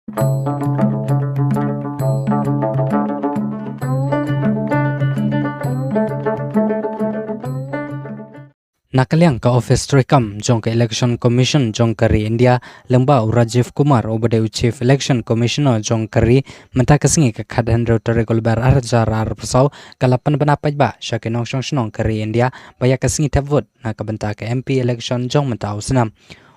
Nakaliang ka office trikam jong ka election commission jong kari India lengba Rajiv Kumar obade chief election commissioner jong kari menta kasingi ka khadan rotary golbar arjar ar pasau kalapan banapaj ba shakinong shong kari India baya kasingi tabvot na kabenta ka MP election jong menta usnam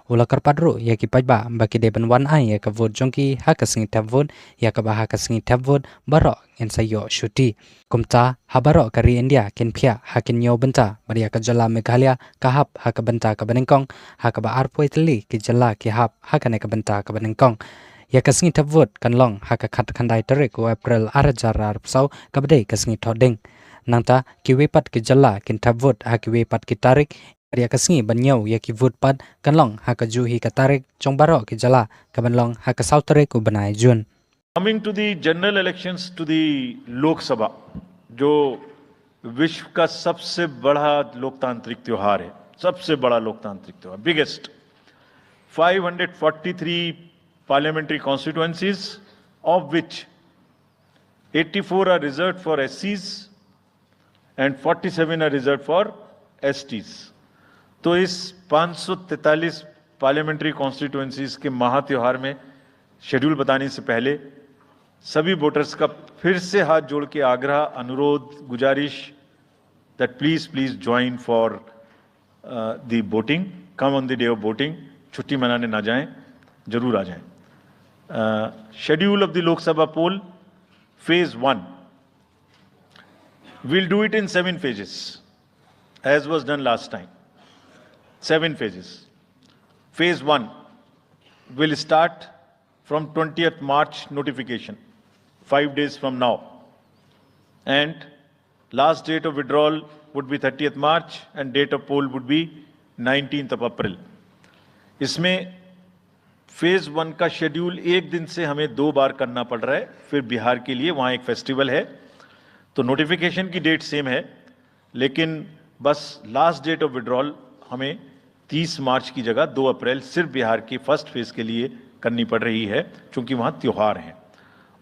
ulakar padru ya ki pajba baki deban wan ai ya ka vote jongki ha kasingi tabvot ya ka ba ha kasingi tabvot baro ensayo shuti kumta habaro kari India kinphia hakin yo benta baria ka jala meghalaya kahap ha ka benta ka banengkong ha ka ba arpoitli ki jala ki hap ha ka ne ka benta ka banengkong ya kasingi tabvot kanlong ha ka khat khandai tarik ko April arjarar psau ka bade kasingi thodeng nangta ki wepat ki jala kin tabvot ha ki wepat ki tarik Ria kasingi banyau ya ki vote pad kanlong ha ka ju hi ka tarik chong baro ki jala ka banlong ha ka sautere ko banai jun. Coming to the general elections to the लोक सभा जो विश्व का सबसे बड़ा लोकतांत्रिक त्योहार है, सबसे बड़ा लोकतांत्रिक त्योहार, biggest 543 parliamentary constituencies of which 84 are reserved for SCs and 47 are reserved for STs. तो इस 543 पार्लियामेंट्री कॉन्स्टिट्यूएंसीज के महा त्योहार में शेड्यूल बताने से पहले सभी वोटर्स का फिर से हाथ जोड़ के आग्रह, अनुरोध, गुजारिश that please join for the voting, come on the day of voting, छुट्टी मनाने ना जाएं, जरूर आ जाएं। Schedule of the Lok Sabha poll phase 1 will do it in 7 phases as was done last time. 7 phases. Phase 1 will start from 20th March notification, 5 days from now. And last date of withdrawal would be 30th March and date of poll would be 19th of April. इसमें phase 1 का schedule एक दिन से हमें 2 बार करना पड़ रहा है, फिर बिहार के लिए वहाँ एक फेस्टिवल है, तो नोटिफिकेशन की डेट सेम है, लेकिन बस लास्ट डेट ऑफ विड्रॉल हमें 30 मार्च की जगह 2 अप्रैल सिर्फ बिहार की फर्स्ट फेज के लिए करनी पड़ रही है, क्योंकि वहाँ त्योहार हैं।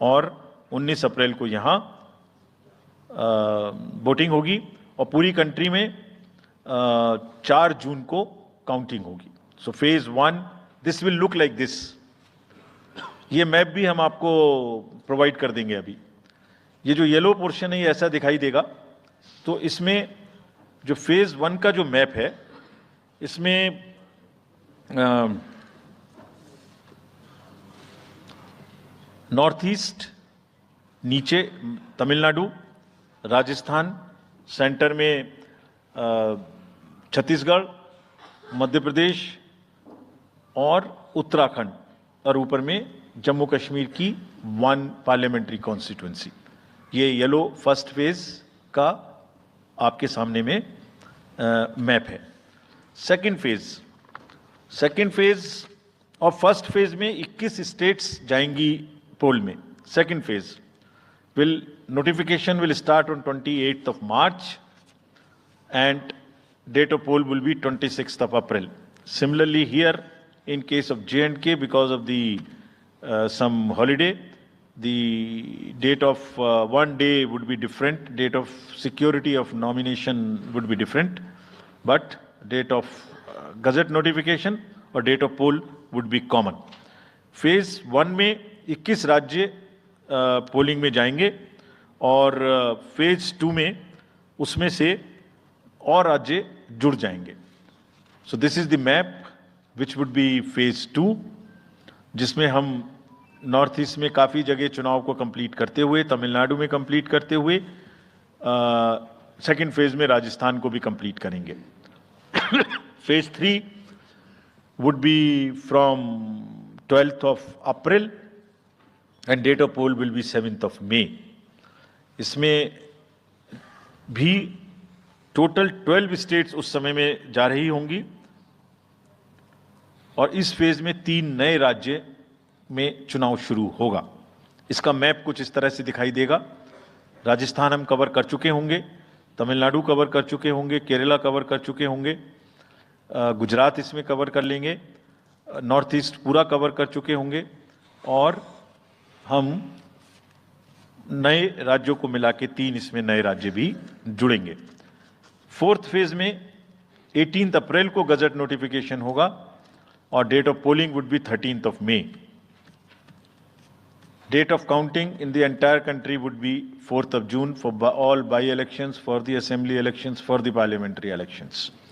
और 19 अप्रैल को यहाँ वोटिंग होगी और पूरी कंट्री में 4 जून को काउंटिंग होगी। So phase 1 this will look like this. ये मैप भी हम आपको प्रोवाइड कर देंगे। अभी ये जो येलो पोर्शन है ये ऐसा दिखाई देगा। तो इसमें जो फेज 1 का जो मैप है, इसमें नॉर्थ ईस्ट, नीचे तमिलनाडु, राजस्थान, सेंटर में छत्तीसगढ़, मध्य प्रदेश और उत्तराखंड, और ऊपर में जम्मू कश्मीर की 1 पार्लियामेंट्री कॉन्स्टिट्यूएंसी। ये येलो फर्स्ट फेज का आपके सामने में मैप है। सेकेंड फेज और फर्स्ट फेज में 21 स्टेट्स जाएंगी पोल में। Second phase notification will start on 28th of March and date of poll will be 26th of April. Similarly here in case of J&K, because of the some holiday, the date of one day would be different, date of security of nomination would be different, but date of gazette notification और date of poll would be common. Phase 1 में 21 राज्य polling में जाएंगे और phase 2 में उसमें से और राज्य जुड़ जाएंगे। So this is the map which would be phase 2, जिसमें हम नॉर्थ ईस्ट में काफ़ी जगह चुनाव को कंप्लीट करते हुए, तमिलनाडु में कंप्लीट करते हुए, सेकेंड फेज में राजस्थान को भी कंप्लीट करेंगे। Phase 3 would be from 12th of April and date of poll will be 7th of May. इसमें भी टोटल 12 स्टेट्स उस समय में जा रही होंगी और इस फेज में 3 नए राज्य में चुनाव शुरू होगा। इसका मैप कुछ इस तरह से दिखाई देगा। राजस्थान हम कवर कर चुके होंगे, तमिलनाडु कवर कर चुके होंगे, केरला कवर कर चुके होंगे, गुजरात इसमें कवर कर लेंगे, नॉर्थ ईस्ट पूरा कवर कर चुके होंगे और हम नए राज्यों को मिला के 3 इसमें नए राज्य भी जुड़ेंगे। फोर्थ फेज में 18 अप्रैल को गजट नोटिफिकेशन होगा और date of polling would be 13 May. Date of counting in the entire country would be 4th of June for all by-elections, for the assembly elections, for the parliamentary elections.